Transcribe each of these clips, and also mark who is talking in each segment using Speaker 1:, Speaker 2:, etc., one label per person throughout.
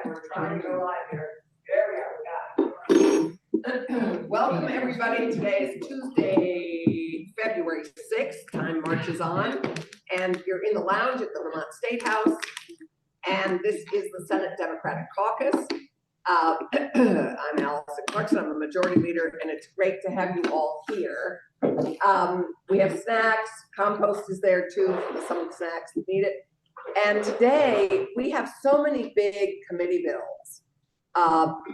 Speaker 1: we're trying to go live here. There we are. Welcome, everybody. Today is Tuesday, February 6th. Time marches on, and you're in the lounge at the Vermont State House. And this is the Senate Democratic Caucus. I'm Allison Clarkson. I'm a majority leader, and it's great to have you all here. We have snacks. Compost is there too for some of the snacks that need it. And today we have so many big committee bills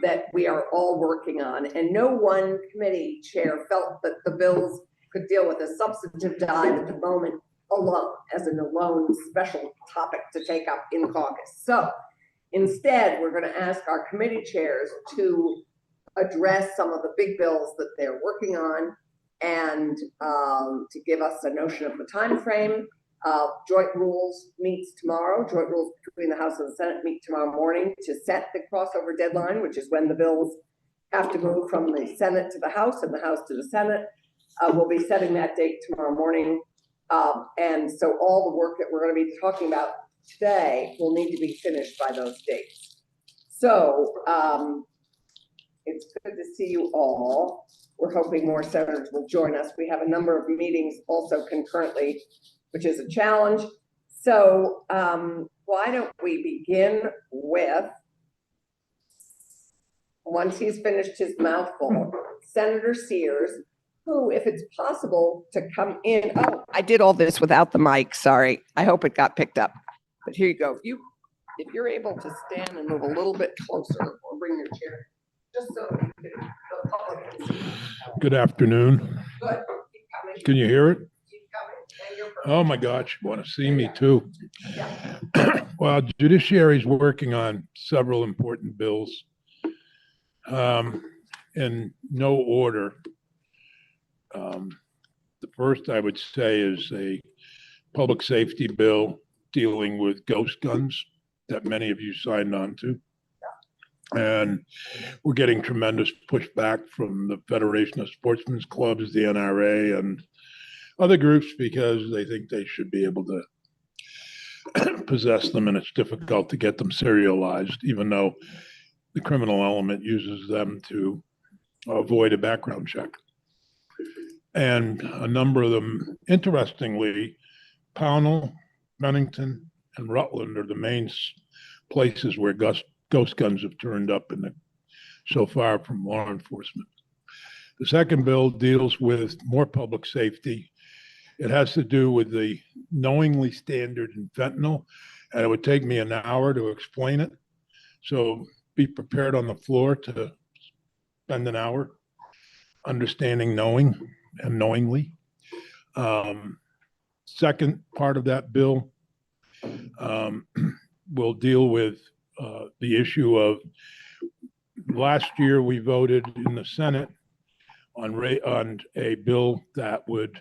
Speaker 1: that we are all working on, and no one committee chair felt that the bills could deal with a substantive dive at the moment alone, as an alone special topic to take up in caucus. So instead, we're going to ask our committee chairs to address some of the big bills that they're working on, and to give us a notion of the time frame. Joint rules meets tomorrow. Joint rules between the House and the Senate meet tomorrow morning to set the crossover deadline, which is when the bills have to move from the Senate to the House and the House to the Senate. We'll be setting that date tomorrow morning. And so all the work that we're going to be talking about today will need to be finished by those dates. So it's good to see you all. We're hoping more senators will join us. We have a number of meetings also concurrently, which is a challenge. So why don't we begin with, once he's finished his mouthful, Senator Sears, who, if it's possible to come in. Oh, I did all this without the mic, sorry. I hope it got picked up. But here you go. If you're able to stand and move a little bit closer, or bring your chair, just so the public can see.
Speaker 2: Good afternoon.
Speaker 1: Good. Keep coming.
Speaker 2: Can you hear it?
Speaker 1: Keep coming. And you're perfect.
Speaker 2: Oh my gosh, you want to see me too.
Speaker 1: Yeah.
Speaker 2: Well, Judiciary is working on several important bills in no order. The first I would say is a public safety bill dealing with ghost guns that many of you signed on to. And we're getting tremendous pushback from the Federation of Sportsmen's Clubs, the NRA, and other groups because they think they should be able to possess them, and it's difficult to get them serialized, even though the criminal element uses them to avoid a background check. And a number of them, interestingly, Pownell, Bennington, and Rutland are the main places where ghost guns have turned up so far from law enforcement. The second bill deals with more public safety. It has to do with the knowingly standard in fentanyl, and it would take me an hour to explain it. So be prepared on the floor to spend an hour understanding knowing and knowingly. Second part of that bill will deal with the issue of, last year we voted in the Senate on a bill that would,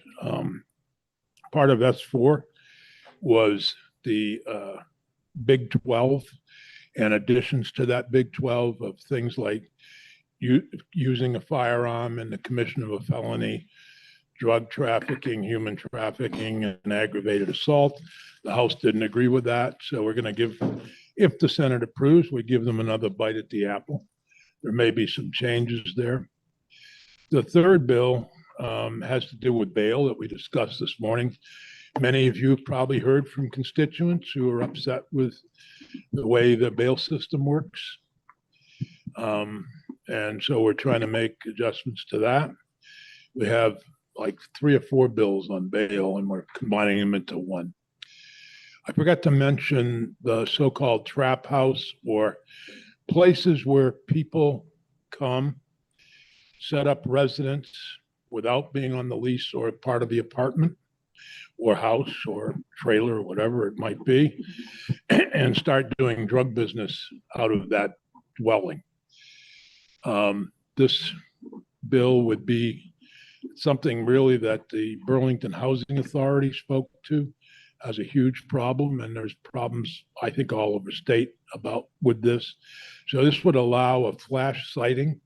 Speaker 2: part of S4 was the Big 12 and additions to that Big 12 of things like using a firearm in the commission of a felony, drug trafficking, human trafficking, and aggravated assault. The House didn't agree with that, so we're going to give, if the Senate approves, we give them another bite at the apple. There may be some changes there. The third bill has to do with bail that we discussed this morning. Many of you have probably heard from constituents who are upset with the way the bail system works. And so we're trying to make adjustments to that. We have like 3 or 4 bills on bail, and we're combining them into one. I forgot to mention the so-called trap house, or places where people come, set up residence without being on the lease or part of the apartment or house or trailer or whatever it might be, and start doing drug business out of that dwelling. This bill would be something really that the Burlington Housing Authority spoke to as a huge problem, and there's problems, I think, all over state with this. So this would allow a flash sighting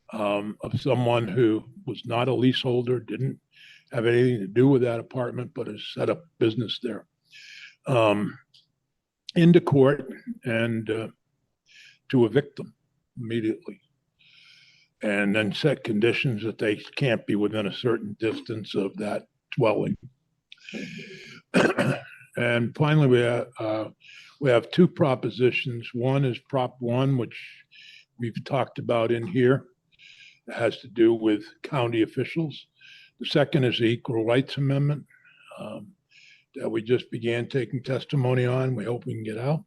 Speaker 2: of someone who was not a leaseholder, didn't have anything to do with that apartment, but has set up business there, into court. And to evict them immediately. And then set conditions that they can't be within a certain distance of that dwelling. And finally, we have two propositions. One is Prop 1, which we've talked about in here. It has to do with county officials. The second is the Equal Rights Amendment that we just began taking testimony on. We hope we can get out.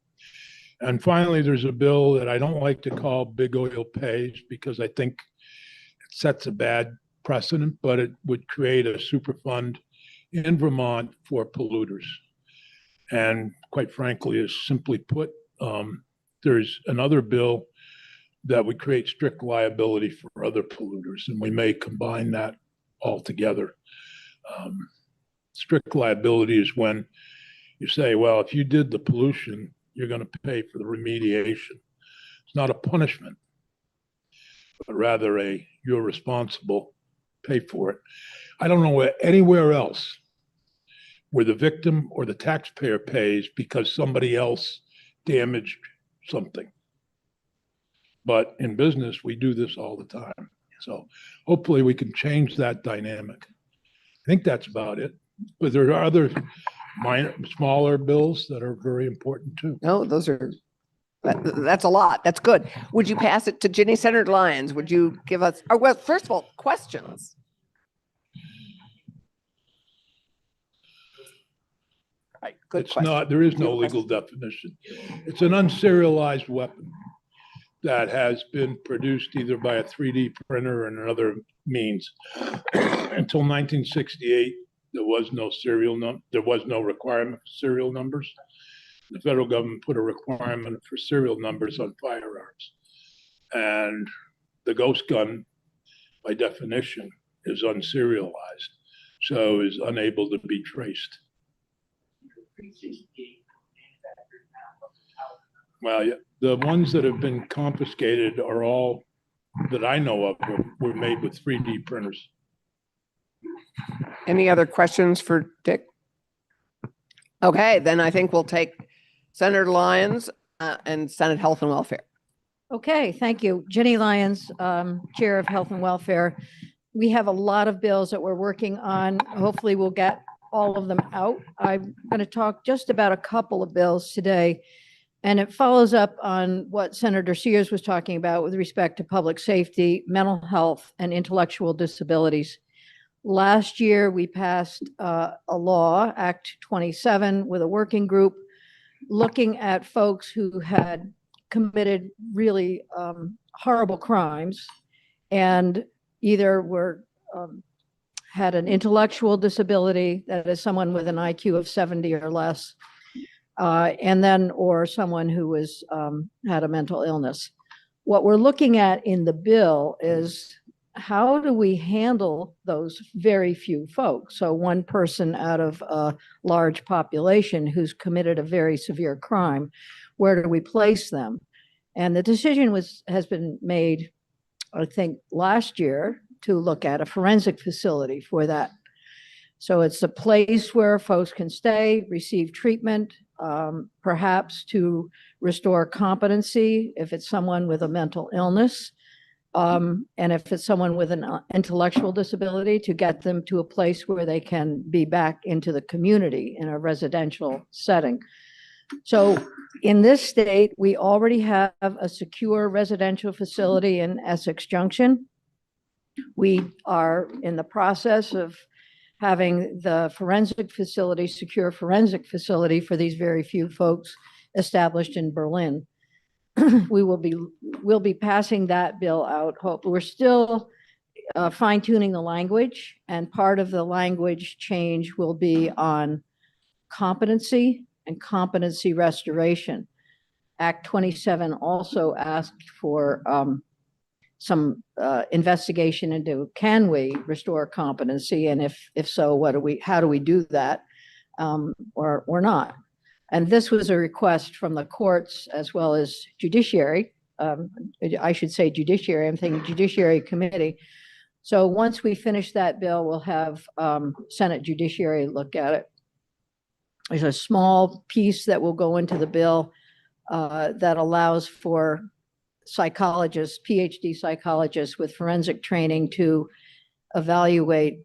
Speaker 2: And finally, there's a bill that I don't like to call Big Oil Pays because I think it sets a bad precedent, but it would create a super fund in Vermont for polluters. And quite frankly, is simply put, there's another bill that would create strict liability for other polluters, and we may combine that all together. Strict liability is when you say, well, if you did the pollution, you're going to pay for the remediation. It's not a punishment, but rather you're responsible, pay for it. I don't know anywhere else where the victim or the taxpayer pays because somebody else damaged something. But in business, we do this all the time. So hopefully we can change that dynamic. I think that's about it. But there are other smaller bills that are very important too.
Speaker 1: No, that's a lot. That's good. Would you pass it to Ginny? Senator Lyons, would you give us, or well, first of all, questions? Right, good question.
Speaker 2: There is no legal definition. It's an unserialized weapon that has been produced either by a 3D printer or another means. Until 1968, there was no requirement for serial numbers. The federal government put a requirement for serial numbers on firearms. And the ghost gun, by definition, is unserialized, so is unable to be traced. Well, yeah, the ones that have been confiscated are all that I know of were made with 3D printers.
Speaker 1: Any other questions for Dick? Okay, then I think we'll take Senator Lyons and Senate Health and Welfare.
Speaker 3: Okay, thank you. Jenny Lyons, Chair of Health and Welfare. We have a lot of bills that we're working on. Hopefully we'll get all of them out. I'm going to talk just about a couple of bills today, and it follows up on what Senator Sears was talking about with respect to public safety, mental health, and intellectual disabilities. Last year, we passed a law, Act 27, with a working group looking at folks who had committed really horrible crimes and either were had an intellectual disability, that is someone with an IQ of 70 or less, or someone who was had a mental illness. What we're looking at in the bill is how do we handle those very few folks? So one person out of a large population who's committed a very severe crime, where do we place them? And the decision has been made, I think, last year to look at a forensic facility for that. So it's a place where folks can stay, receive treatment, perhaps to restore competency if it's someone with a mental illness. And if it's someone with an intellectual disability, to get them to a place where they can be back into the community in a residential setting. So in this state, we already have a secure residential facility in Essex Junction. We are in the process of having the forensic facility, secure forensic facility for these very few folks established in Berlin. We'll be passing that bill out. We're still fine tuning the language, and part of the language change will be on competency and competency restoration. Act 27 also asked for some investigation into, can we restore competency, and if so, how do we do that, or not? And this was a request from the courts as well as judiciary. I should say judiciary, I'm thinking Judiciary Committee. So once we finish that bill, we'll have Senate Judiciary look at it. There's a small piece that will go into the bill that allows for psychologists, PhD psychologists with forensic training to evaluate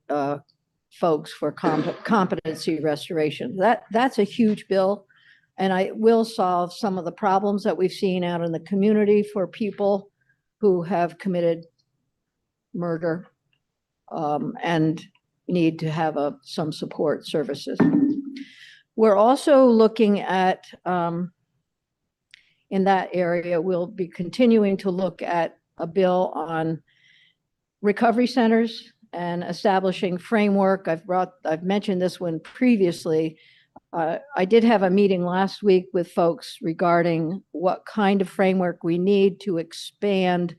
Speaker 3: folks for competency restoration. That's a huge bill, and it will solve some of the problems that we've seen out in the community for people who have committed murder and need to have some support services. We're also looking at, in that area, we'll be continuing to look at a bill on recovery centers and establishing framework. I've mentioned this one previously. I did have a meeting last week with folks regarding what kind of framework we need to expand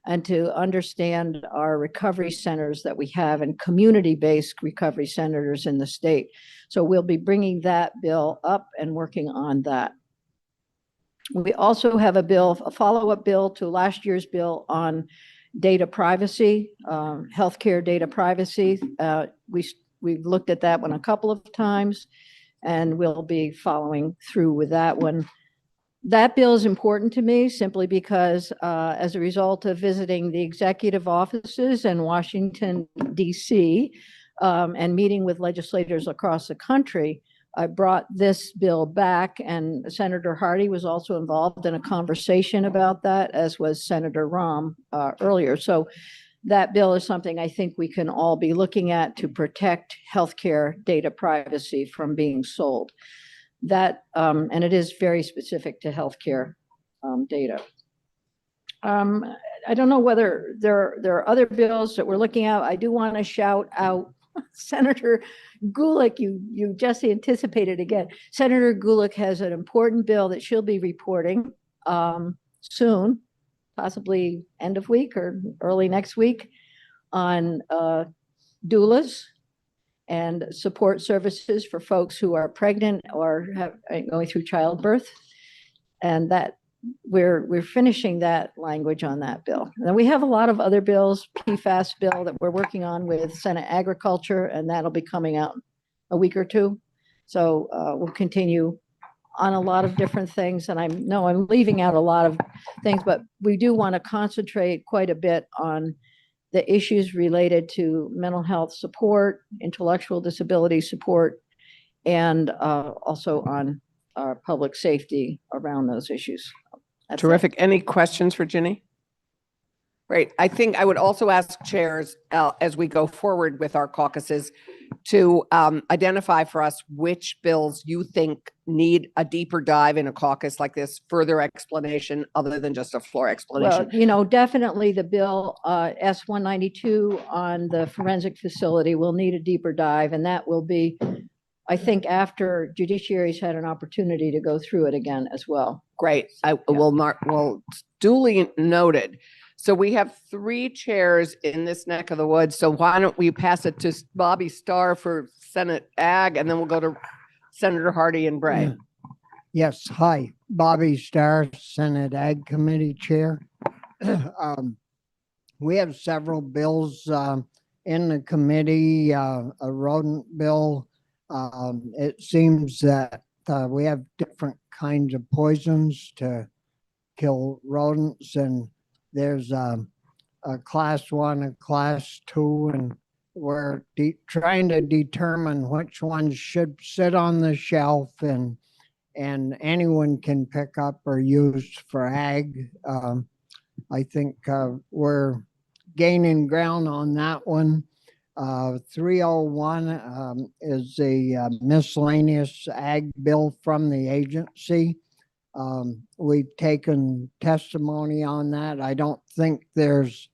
Speaker 3: and to understand our recovery centers that we have and community-based recovery centers in the state. So we'll be bringing that bill up and working on that. We also have a follow-up bill to last year's bill on data privacy, healthcare data privacy. We've looked at that one a couple of times, and we'll be following through with that one. That bill is important to me simply because as a result of visiting the executive offices in Washington, D.C., and meeting with legislators across the country, I brought this bill back, and Senator Hardy was also involved in a conversation about that, as was Senator Rahm earlier. So that bill is something I think we can all be looking at to protect healthcare data privacy from being sold. That, and it is very specific to healthcare data. I don't know whether there are other bills that we're looking at. I do want to shout out Senator Gulick. You just anticipated again. Senator Gulick has an important bill that she'll be reporting soon, possibly end of week or early next week, on doulas and support services for folks who are pregnant or going through childbirth. And that we're finishing that language on that bill. And we have a lot of other bills, PFAS bill that we're working on with Senate Agriculture, and that'll be coming out a week or two. So we'll continue on a lot of different things. And I'm leaving out a lot of things, but we do want to concentrate quite a bit on the issues related to mental health support, intellectual disability support, and also on public safety around those issues. That's
Speaker 1: Terrific.
Speaker 3: it.
Speaker 1: Any questions for Ginny? Great. I think I would also ask chairs as we go forward with our caucuses to identify for us which bills you think need a deeper dive in a caucus like this, further explanation other than just a floor explanation.
Speaker 3: Well, definitely the bill S-192 on the forensic facility will need a deeper dive, and that will be, I think, after judiciary's had an opportunity to go through it again as well.
Speaker 1: Great. Well, duly noted. So we have 3 chairs in this neck of the woods. So why don't we pass it to Bobby Starr for Senate Ag, and then we'll go to Senator Hardy and Bray.
Speaker 4: Yes, hi, Bobby Starr, Senate Ag Committee Chair. We have several bills in the committee, a rodent bill. It seems that we have different kinds of poisons to kill rodents, and there's a class 1, a class 2, and we're trying to determine which ones should sit on the shelf and anyone can pick up or use for ag. I think we're gaining ground on that one. 301 is a miscellaneous ag bill from the agency. We've taken testimony on that. I don't think there's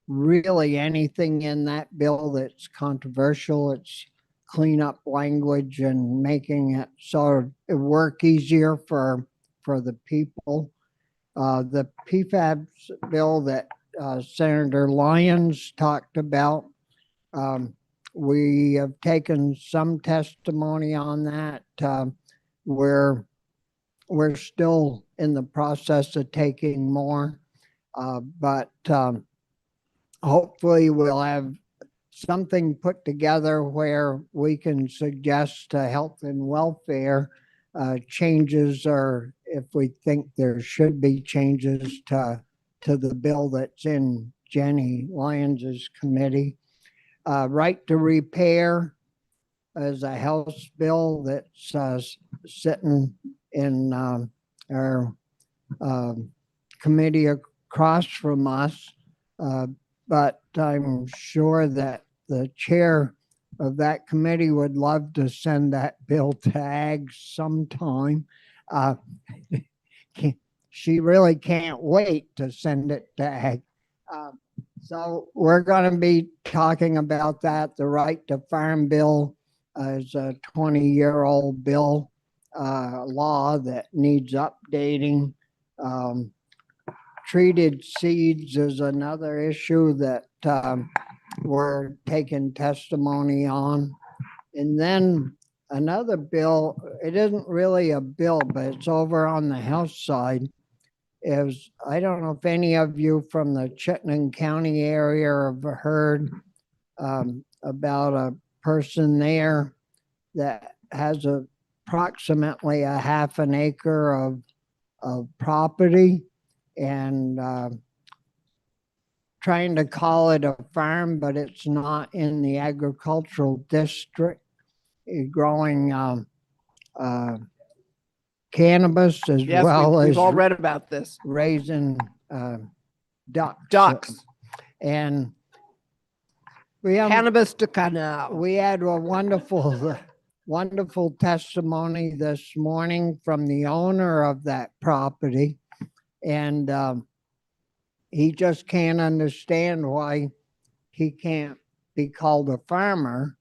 Speaker 4: really anything in that bill that's controversial. It's cleanup language and making it sort of work easier for the people. The PFAS bill that Senator Lyons talked about, we have taken some testimony on that. We're still in the process of taking more, but hopefully we'll have something put together where we can suggest health and welfare changes or if we think there should be changes to the bill that's in Jenny Lyons's committee. Right to repair is a House bill that's sitting in our committee across from us. But I'm sure that the chair of that committee would love to send that bill to Ag sometime. She really can't wait to send it to Ag. So we're going to be talking about that. The Right to Farm bill is a 20-year-old bill, law that needs updating. Treated seeds is another issue that we're taking testimony on. And then another bill, it isn't really a bill, but it's over on the House side, is, I don't know if any of you from the Chittenden County area have heard about a person there that has approximately a half an acre of property, and trying to call it a farm, but it's not in the agricultural district. Growing cannabis as
Speaker 1: Yes,
Speaker 4: well
Speaker 1: we've
Speaker 4: as
Speaker 1: all read about this.
Speaker 4: raising ducks.
Speaker 1: Ducks,
Speaker 4: And we
Speaker 1: cannabis to canal.
Speaker 4: we had a wonderful testimony this morning from the owner of that property. And he just can't understand why he can't be called a farmer,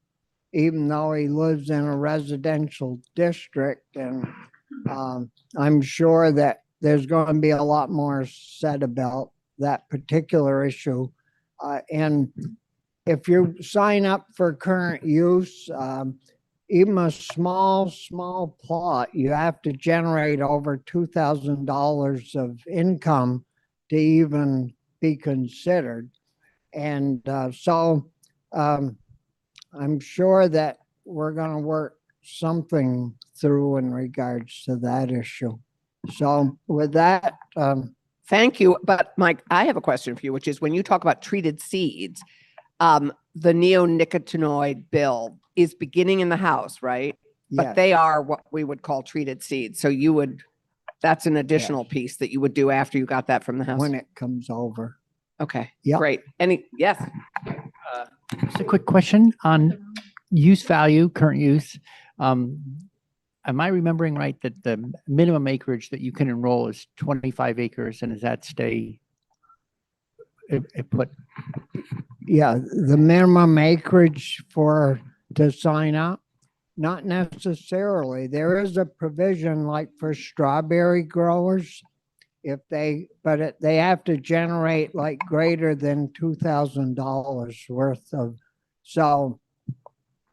Speaker 4: even though he lives in a residential district. And I'm sure that there's going to be a lot more said about that particular issue. And if you sign up for current use, even a small plot, you have to generate over $2,000 of income to even be considered. And so I'm sure that we're going to work something through in regards to that issue. So with that,
Speaker 1: Thank you. But Mike, I have a question for you, which is when you talk about treated seeds, the neonicotinoid bill is beginning in the House, right? But
Speaker 4: yes,
Speaker 1: they are what we would call treated seeds. So that's an additional piece that you would do after you got that from the House.
Speaker 4: when it comes over.
Speaker 1: Okay,
Speaker 4: Yep.
Speaker 1: great. Yes,
Speaker 5: Just a quick question on use value, current use. Am I remembering right that the minimum acreage that you can enroll is 25 acres, and does that stay it put?
Speaker 4: Yeah, the minimum acreage to sign up, not necessarily. There is a provision like for strawberry growers, they have to generate like greater than $2,000 worth of. So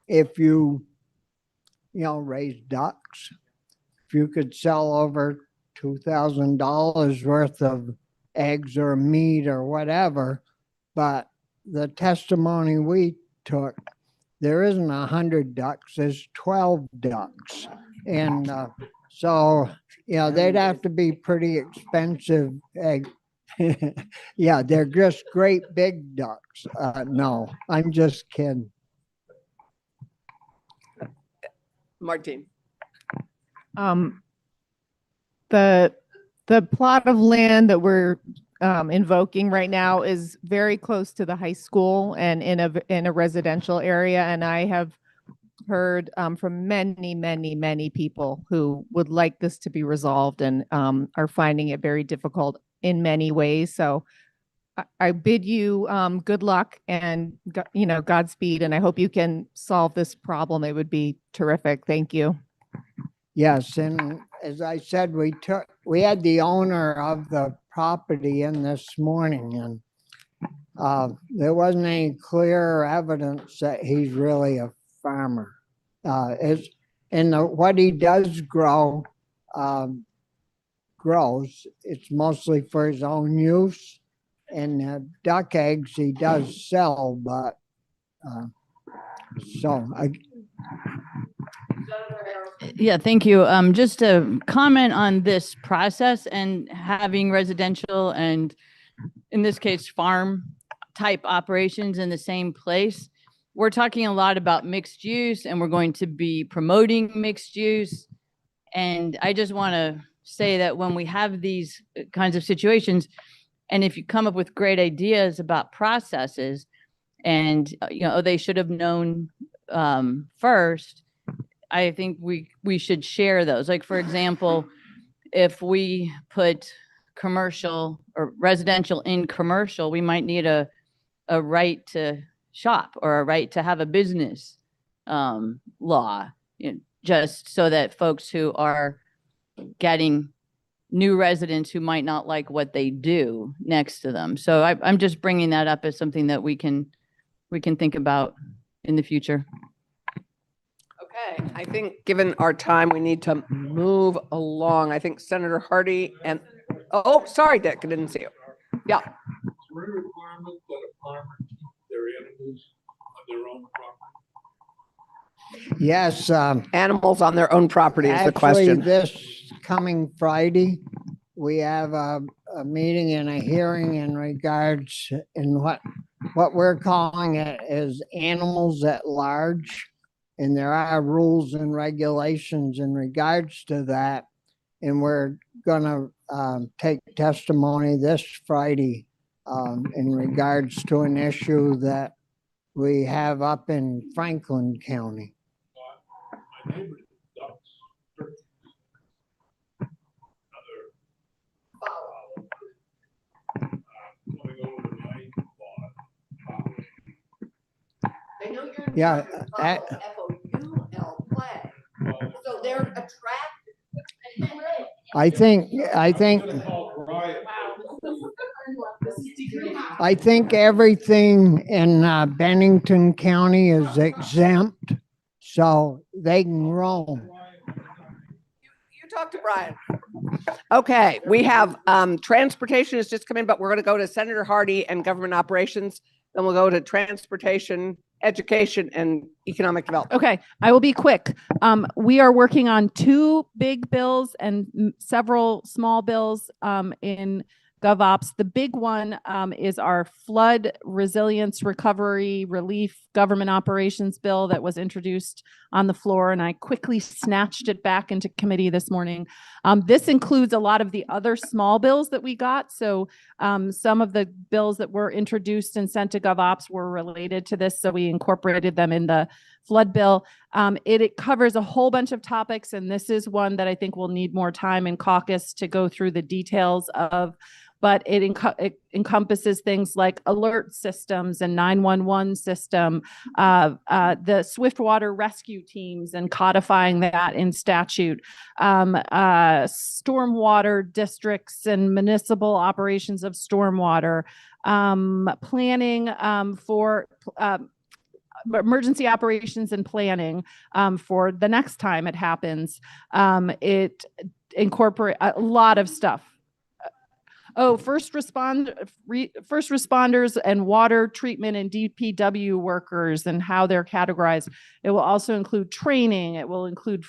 Speaker 4: if you raise ducks, if you could sell over $2,000 worth of eggs or meat or whatever, but the testimony we took, there isn't 100 ducks, there's 12 ducks. And so, they'd have to be pretty expensive egg. Yeah, they're just great big ducks. No, I'm just kidding.
Speaker 1: Martine.
Speaker 6: The plot of land that we're invoking right now is very close to the high school and in a residential area. And I have heard from many people who would like this to be resolved and are finding it very difficult in many ways. So I bid you good luck and Godspeed, and I hope you can solve this problem. It would be terrific. Thank you.
Speaker 4: Yes, and as I said, we had the owner of the property in this morning, and there wasn't any clear evidence that he's really a farmer. What he does grows, it's mostly for his own use, and duck eggs he does sell, but
Speaker 1: Senator Harris,
Speaker 7: Yeah, thank you. Just to comment on this process and having residential and in this case, farm type operations in the same place. We're talking a lot about mixed use and we're going to be promoting mixed use. And I just want to say that when we have these kinds of situations, and if you come up with great ideas about processes and, they should have known first, I think we should share those. Like, for example, if we put commercial or residential in commercial, we might need a right to shop or a right to have a business law, just so that folks who are getting new residents who might not like what they do next to them. So I'm just bringing that up as something that we can think about in the future.
Speaker 1: Okay, I think given our time, we need to move along. I think Senator Hardy and, oh, sorry, Dick, I didn't see you. Yeah.
Speaker 2: Is there a requirement that a farmer keep their animals on their own property?
Speaker 4: Yes,
Speaker 1: Animals on their own property is the
Speaker 4: actually,
Speaker 1: question.
Speaker 4: this coming Friday, we have a meeting and a hearing in regards in what we're calling it is animals at large. And there are rules and regulations in regards to that. And we're gonna take testimony this Friday in regards to an issue that we have up in Franklin County.
Speaker 2: My neighbor ducks, turkeys, other going over my lawn.
Speaker 1: I know you're.
Speaker 4: Yeah,
Speaker 1: FOUL play. So they're attracted.
Speaker 4: I think everything in Bennington County is exempt, so they can roam.
Speaker 1: You talk to Brian. Okay, we have transportation has just come in, but we're going to go to Senator Hardy and government operations. Then we'll go to transportation, education, and economic development.
Speaker 6: Okay, I will be quick. We are working on 2 big bills and several small bills in GovOps. The big one is our flood resilience recovery relief government operations bill that was introduced on the floor, and I quickly snatched it back into committee this morning. This includes a lot of the other small bills that we got. So some of the bills that were introduced and sent to GovOps were related to this, so we incorporated them in the flood bill. It covers a whole bunch of topics, and this is one that I think will need more time in caucus to go through the details of, but it encompasses things like alert systems and 911 system, the swiftwater rescue teams and codifying that in statute, stormwater districts and municipal operations of stormwater, planning for emergency operations and planning for the next time it happens. It incorporate a lot of stuff. First responders and water treatment and DPW workers and how they're categorized. It will also include training. It will include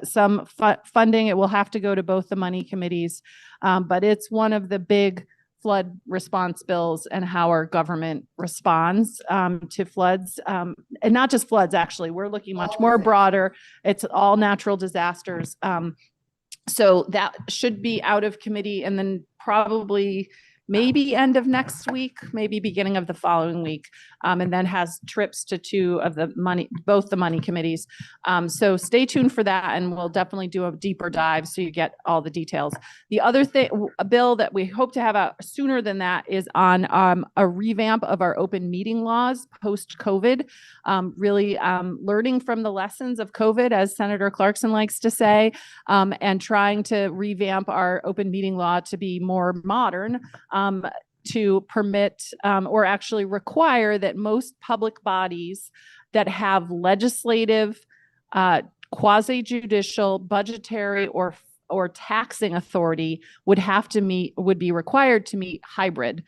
Speaker 6: some funding. It will have to go to both the money committees, but it's one of the big flood response bills and how our government responds to floods, and not just floods. Actually, we're looking much more broader. It's all natural disasters. So that should be out of committee and then probably maybe end of next week, maybe beginning of the following week, and then has trips to both the money committees. So stay tuned for that, and we'll definitely do a deeper dive so you get all the details. The other thing, a bill that we hope to have out sooner than that is on a revamp of our open meeting laws post-COVID, really learning from the lessons of COVID, as Senator Clarkson likes to say, and trying to revamp our open meeting law to be more modern, to permit or actually require that most public bodies that have legislative, quasi-judicial, budgetary, or taxing authority would be required to meet hybrid,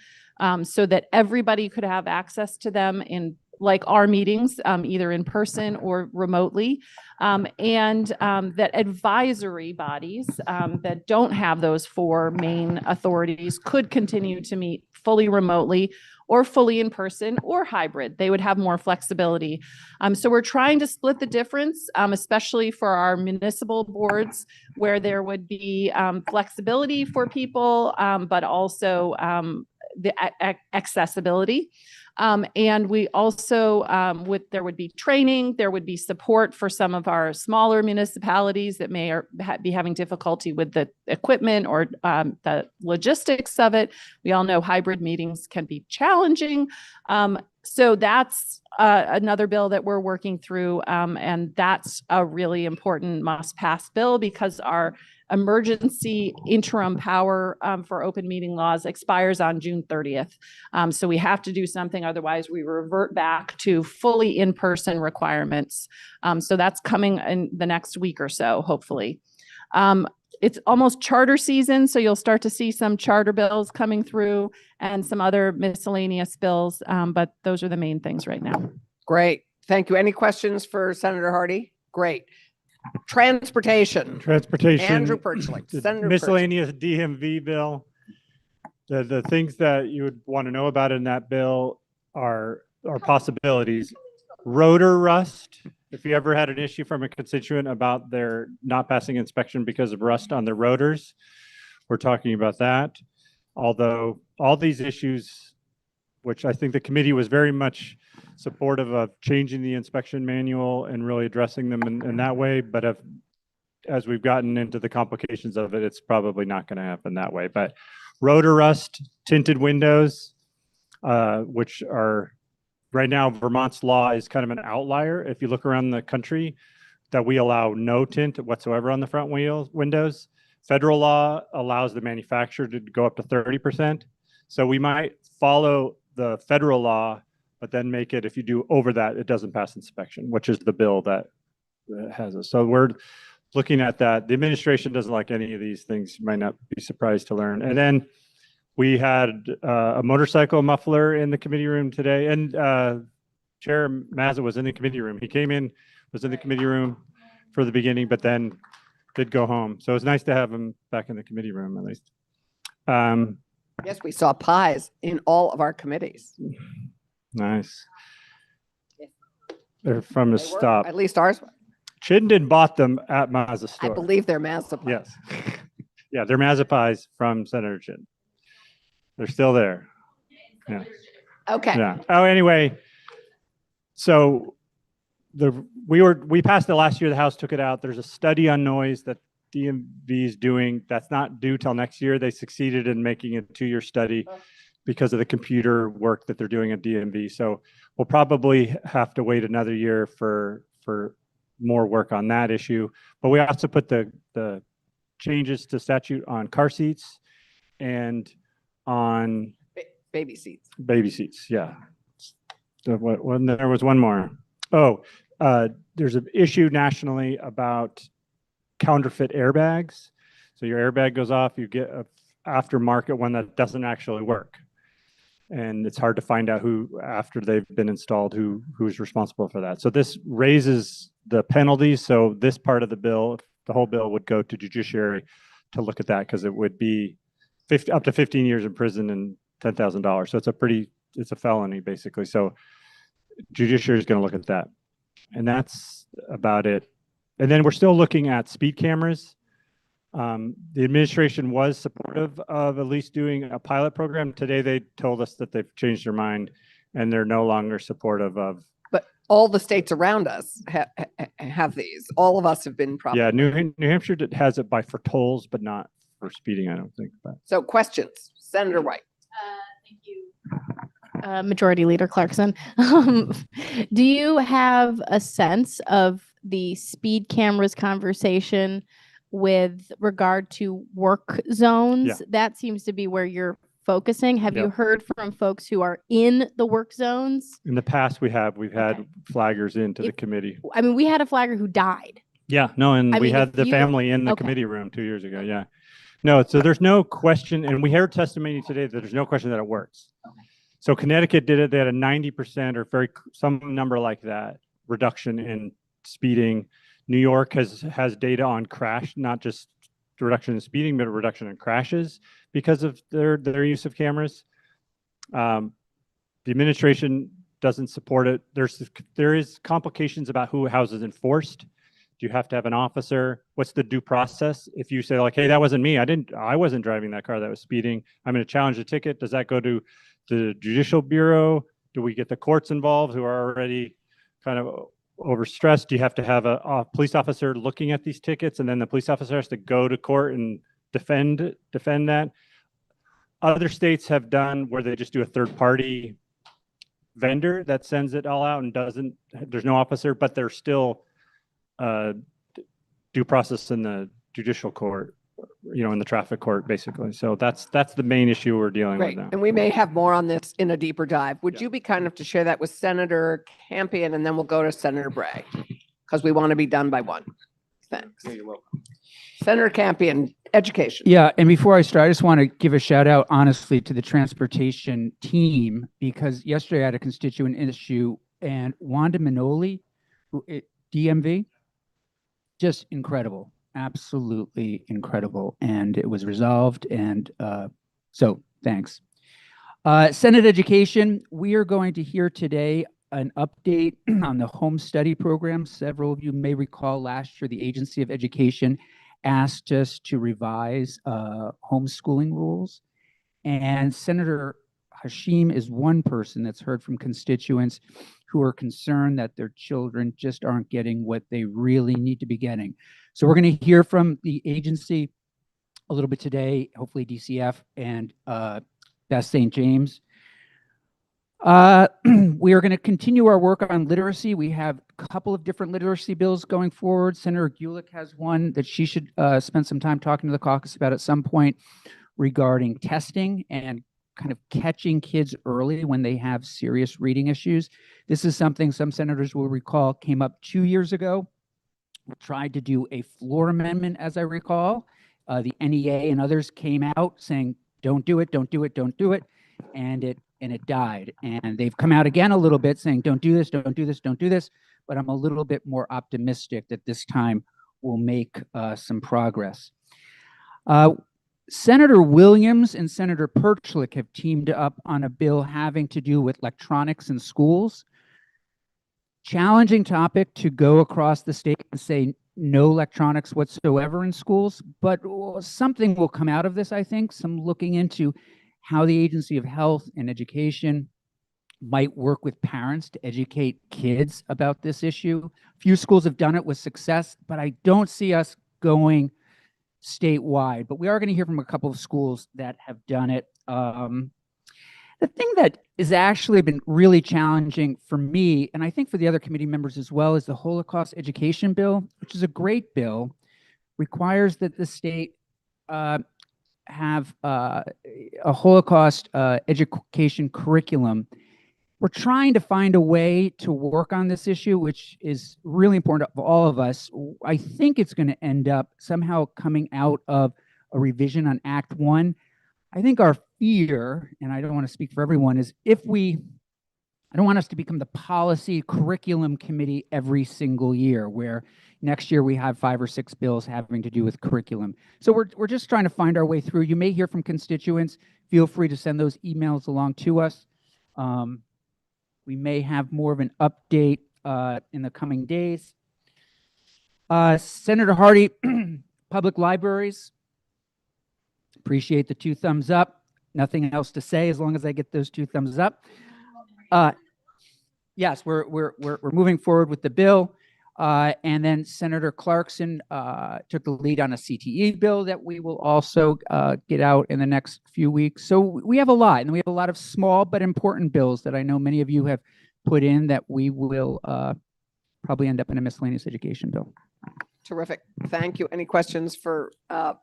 Speaker 6: so that everybody could have access to them in like our meetings, either in person or remotely. That advisory bodies that don't have those four main authorities could continue to meet fully remotely or fully in person or hybrid. They would have more flexibility. So we're trying to split the difference, especially for our municipal boards, where there would be flexibility for people, but also accessibility. And we also, there would be training, there would be support for some of our smaller municipalities that may be having difficulty with the equipment or the logistics of it. We all know hybrid meetings can be challenging. So that's another bill that we're working through. And that's a really important must-pass bill because our emergency interim power for open meeting laws expires on June 30th. So we have to do something, otherwise we revert back to fully in-person requirements. So that's coming in the next week or so, hopefully. It's almost charter season, so you'll start to see some charter bills coming through and some other miscellaneous bills, but those are the main things right now.
Speaker 1: Great. Thank you. Any questions for Senator Hardy? Great. Transportation.
Speaker 8: Transportation.
Speaker 1: Andrew Perchlik,
Speaker 8: the
Speaker 1: Senator
Speaker 8: miscellaneous DMV bill. The things that you would want to know about in that bill are possibilities. Rotor rust. If you ever had an issue from a constituent about their not passing inspection because of rust on their rotors, we're talking about that. Although all these issues, which I think the committee was very much supportive of changing the inspection manual and really addressing them in that way, but as we've gotten into the complications of it, it's probably not going to happen that way. But rotor rust, tinted windows, which are right now, Vermont's law is kind of an outlier. If you look around the country, that we allow no tint whatsoever on the front windows. Federal law allows the manufacturer to go up to 30%. So we might follow the federal law, but then make it, if you do over that, it doesn't pass inspection, which is the bill that has it. So we're looking at that. The administration doesn't like any of these things. You might not be surprised to learn. And then we had a motorcycle muffler in the committee room today, and Chair Mazza was in the committee room. He came in, was in the committee room for the beginning, but then did go home. So it's nice to have him back in the committee room at least.
Speaker 1: Yes, we saw pies in all of our committees.
Speaker 8: Nice. They're from the stop.
Speaker 1: At least ours.
Speaker 8: Chittenden bought them at Mazza store.
Speaker 1: I believe they're Mazda pies.
Speaker 8: Yes. Yeah, they're Mazza pies from Senator Chittenden. They're still there. Yeah.
Speaker 1: Okay.
Speaker 8: Yeah. Oh, anyway. So we passed it last year. The House took it out. There's a study on noise that DMV is doing. That's not due till next year. They succeeded in making a 2-year study because of the computer work that they're doing at DMV. So we'll probably have to wait another year for more work on that issue. But we also put the changes to statute on car seats and on
Speaker 1: baby seats.
Speaker 8: Baby seats, yeah. So there was one more. Oh, there's an issue nationally about counterfeit airbags. So your airbag goes off, you get an aftermarket one that doesn't actually work. And it's hard to find out who, after they've been installed, who's responsible for that. So this raises the penalties. So this part of the bill, the whole bill would go to judiciary to look at that, because it would be up to 15 years in prison and $10,000. So it's a felony basically. So judiciary is going to look at that, and that's about it. And then we're still looking at speed cameras. The administration was supportive of at least doing a pilot program. Today, they told us that they've changed their mind and they're no longer supportive of.
Speaker 1: But all the states around us have these. All of us have been probably.
Speaker 8: Yeah, New Hampshire has it for tolls, but not for speeding, I don't think. But.
Speaker 1: So questions, Senator White.
Speaker 9: Thank you. Majority Leader Clarkson. Do you have a sense of the speed cameras conversation with regard to work zones?
Speaker 8: Yeah.
Speaker 9: That seems to be where you're focusing. Have
Speaker 8: Yeah.
Speaker 9: you heard from folks who are in the work zones?
Speaker 8: In the past, we've had flaggers into the committee.
Speaker 9: I mean, we had a flagger who died.
Speaker 8: Yeah, no, and
Speaker 9: I
Speaker 8: we
Speaker 9: mean,
Speaker 8: had
Speaker 9: if
Speaker 8: the
Speaker 9: you-
Speaker 8: family in the
Speaker 9: okay.
Speaker 8: committee room 2 years ago. Yeah. No, so there's no question, and we heard testimony today that there's no question that it works. So Connecticut did it. They had a 90% or some number like that reduction in speeding. New York has data on crash, not just reduction in speeding, but a reduction in crashes because of their use of cameras. The administration doesn't support it. There is complications about how's it enforced. Do you have to have an officer? What's the due process? If you say like, hey, that wasn't me. I wasn't driving that car that was speeding. I'm going to challenge the ticket. Does that go to the Judicial Bureau? Do we get the courts involved who are already kind of overstressed? Do you have to have a police officer looking at these tickets, and then the police officer has to go to court and defend that? Other states have done where they just do a third party vendor that sends it all out and there's no officer, but there's still due process in the judicial court, in the traffic court, basically. So that's the main issue we're dealing
Speaker 1: Great.
Speaker 8: with now.
Speaker 1: And we may have more on this in a deeper dive. Would you be kind enough to share that with Senator Campion, and then we'll go to Senator Bray, because we want to be done by 1. Thanks.
Speaker 10: Yeah, you're welcome.
Speaker 1: Senator Campion, education.
Speaker 10: Yeah, and before I start, I just want to give a shout out, honestly, to the transportation team, because yesterday I had a constituent issue, and Wanda Minoli, DMV, just incredible, absolutely incredible, and it was resolved, and so thanks. Senate Education, we are going to hear today an update on the home study program. Several of you may recall last year the Agency of Education asked us to revise homeschooling rules, and Senator Hashim is one person that's heard from constituents who are concerned that their children just aren't getting what they really need to be getting. So we're going to hear from the agency a little bit today, hopefully DCF and Beth St. James. We are going to continue our work on literacy. We have a couple of different literacy bills going forward. Senator Gulick has one that she should spend some time talking to the caucus about at some point regarding testing and kind of catching kids early when they have serious reading issues. This is something some senators will recall came up 2 years ago. We tried to do a floor amendment, as I recall. The NEA and others came out saying, don't do it, don't do it, don't do it. And it died. And they've come out again a little bit saying, don't do this, don't do this, don't do this. But I'm a little bit more optimistic that this time we'll make some progress. Senator Williams and Senator Perchlik have teamed up on a bill having to do with electronics in schools. Challenging topic to go across the state and say no electronics whatsoever in schools, but something will come out of this, I think, some looking into how the Agency of Health and Education might work with parents to educate kids about this issue. Few schools have done it with success, but I don't see us going statewide, but we are going to hear from a couple of schools that have done it. The thing that has actually been really challenging for me, and I think for the other committee members as well, is the Holocaust Education Bill, which is a great bill, requires that the state have a Holocaust education curriculum. We're trying to find a way to work on this issue, which is really important to all of us. I think it's going to end up somehow coming out of a revision on Act 1. I think our fear, and I don't want to speak for everyone, is I don't want us to become the policy curriculum committee every single year, where next year we have 5 or 6 bills having to do with curriculum. So we're just trying to find our way through. You may hear from constituents. Feel free to send those emails along to us. We may have more of an update in the coming days. Senator Hardy, public libraries. Appreciate the 2 thumbs up. Nothing else to say as long as I get those 2 thumbs up. Yes, we're moving forward with the bill. And then Senator Clarkson took the lead on a CTE bill that we will also get out in the next few weeks. So we have a lot, and we have a lot of small but important bills that I know many of you have put in that we will probably end up in a miscellaneous education bill.
Speaker 1: Terrific. Thank you. Any questions for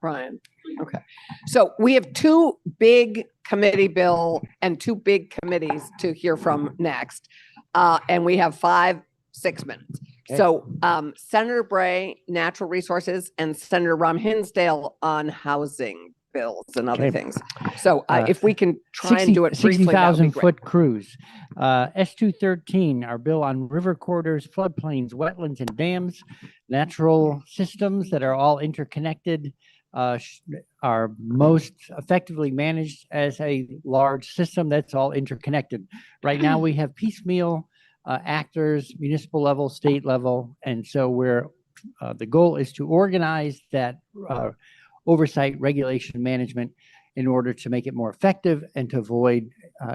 Speaker 1: Brian? Okay. So we have 2 big committee bill and 2 big committees to hear from next. And we have 5-6 minutes. Okay. So Senator Bray, Natural Resources, and Senator Ram Hinsdale on housing bills and other
Speaker 5: Okay.
Speaker 1: things. So
Speaker 5: Uh,
Speaker 1: if we can try and do it briefly, that would be
Speaker 5: 60,000
Speaker 1: great.
Speaker 5: foot cruise. S213, our bill on river corridors, floodplains, wetlands, and dams, natural systems that are all interconnected, are most effectively managed as a large system that's all interconnected. Right now, we have piecemeal actors, municipal level, state level, and so the goal is to organize that oversight, regulation, management in order to make it more effective and to avoid,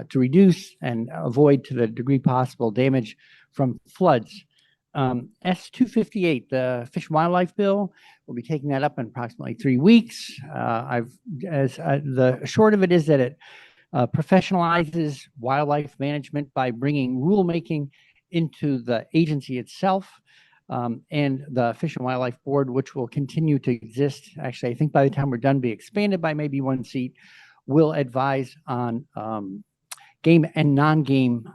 Speaker 5: to reduce and avoid to the degree possible damage from floods. S258, the Fish and Wildlife Bill, we'll be taking that up in approximately 3 weeks. The short of it is that it professionalizes wildlife management by bringing rulemaking into the agency itself. And the Fish and Wildlife Board, which will continue to exist. Actually, I think by the time we're done, be expanded by maybe 1 seat, will advise on game and non-game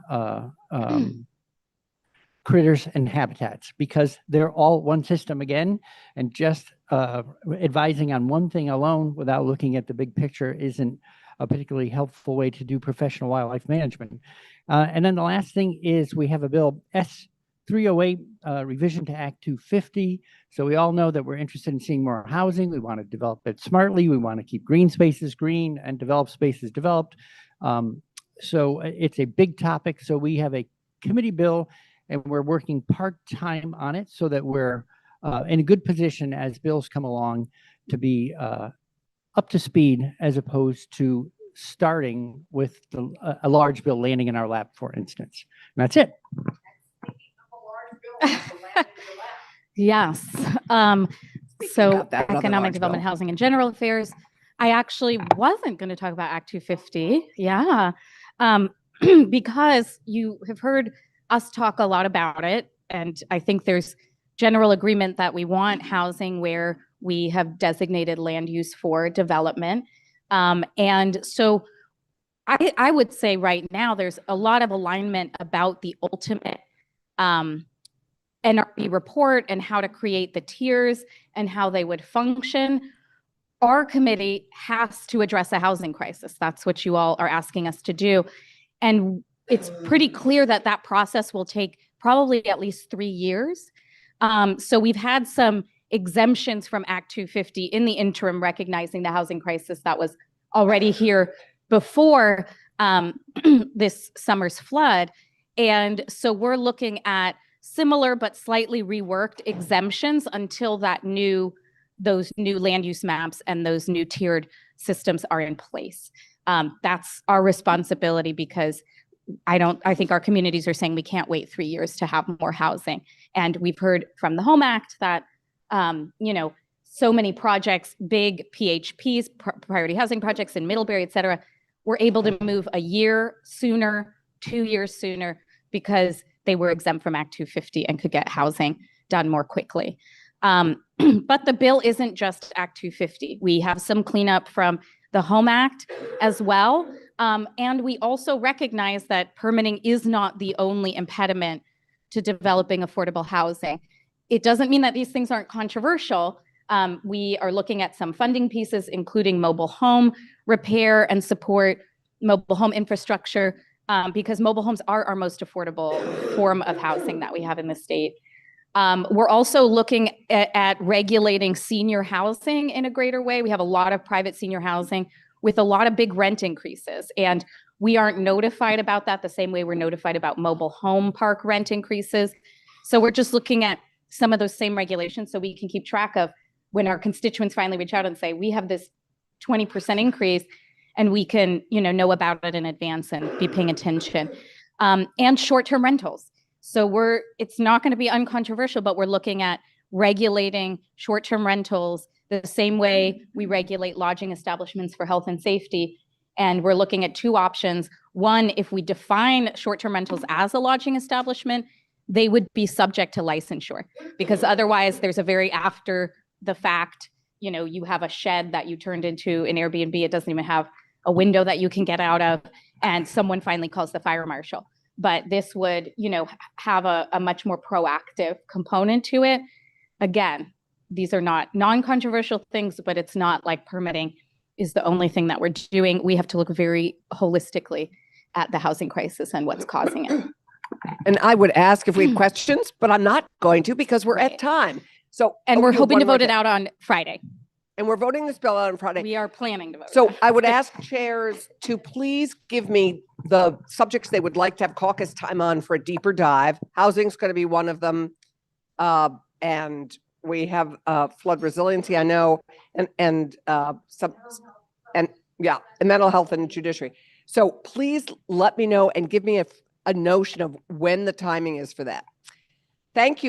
Speaker 5: critters and habitats, because they're all one system again, and just advising on one thing alone without looking at the big picture isn't a particularly helpful way to do professional wildlife management. And then the last thing is we have a bill, S308, revision to Act 250. So we all know that we're interested in seeing more housing. We want to develop it smartly. We want to keep green spaces green and develop spaces developed. So it's a big topic. So we have a committee bill, and we're working part-time on it so that we're in a good position as bills come along to be up to speed, as opposed to starting with a large bill landing in our lap, for instance. And that's it.
Speaker 9: Yes. So economic development, housing, and general affairs. I actually wasn't going to talk about Act 250. Yeah. Because you have heard us talk a lot about it. And I think there's general agreement that we want housing where we have designated land use for development. And so I would say right now there's a lot of alignment about the ultimate NRB report and how to create the tiers and how they would function. Our committee has to address a housing crisis. That's what you all are asking us to do. And it's pretty clear that that process will take probably at least 3 years. So we've had some exemptions from Act 250 in the interim, recognizing the housing crisis that was already here before this summer's flood. And so we're looking at similar but slightly reworked exemptions until those new land use maps and those new tiered systems are in place. That's our responsibility, because I think our communities are saying we can't wait 3 years to have more housing. And we've heard from the Home Act that, so many projects, big PHPs, priority housing projects in Middlebury, et cetera, were able to move a year sooner, 2 years sooner, because they were exempt from Act 250 and could get housing done more quickly. But the bill isn't just Act 250. We have some cleanup from the Home Act as well. And we also recognize that permitting is not the only impediment to developing affordable housing. It doesn't mean that these things aren't controversial. We are looking at some funding pieces, including mobile home repair and support, mobile home infrastructure, because mobile homes are our most affordable form of housing that we have in the state. We're also looking at regulating senior housing in a greater way. We have a lot of private senior housing with a lot of big rent increases, and we aren't notified about that the same way we're notified about mobile home park rent increases. So we're just looking at some of those same regulations so we can keep track of when our constituents finally reach out and say, we have this 20% increase, and we can, know about it in advance and be paying attention. And short-term rentals. So it's not going to be uncontroversial, but we're looking at regulating short-term rentals the same way we regulate lodging establishments for health and safety. And we're looking at 2 options. One, if we define short-term rentals as a lodging establishment, they would be subject to licensure, because otherwise there's a very after the fact, you have a shed that you turned into an Airbnb. It doesn't even have a window that you can get out of, and someone finally calls the fire marshal. But this would, have a much more proactive component to it. Again, these are not non-controversial things, but it's not like permitting
Speaker 11: is the only thing that we're doing. We have to look very holistically at the housing crisis and what's causing it.
Speaker 1: And I would ask if we had questions, but I'm not going to because we're at
Speaker 11: Right.
Speaker 1: time. So,
Speaker 11: And we're
Speaker 1: okay,
Speaker 11: hoping to
Speaker 1: one more
Speaker 11: vote it
Speaker 1: thing.
Speaker 11: out on Friday.
Speaker 1: And we're voting this bill out on Friday.
Speaker 11: We are planning to vote.
Speaker 1: So I would ask chairs to please give me the subjects they would like to have caucus time on for a deeper dive. Housing's going to be one of them. And we have flood resiliency, I know, and mental health and judiciary. So please let me know and give me a notion of when the timing is for that. Thank you.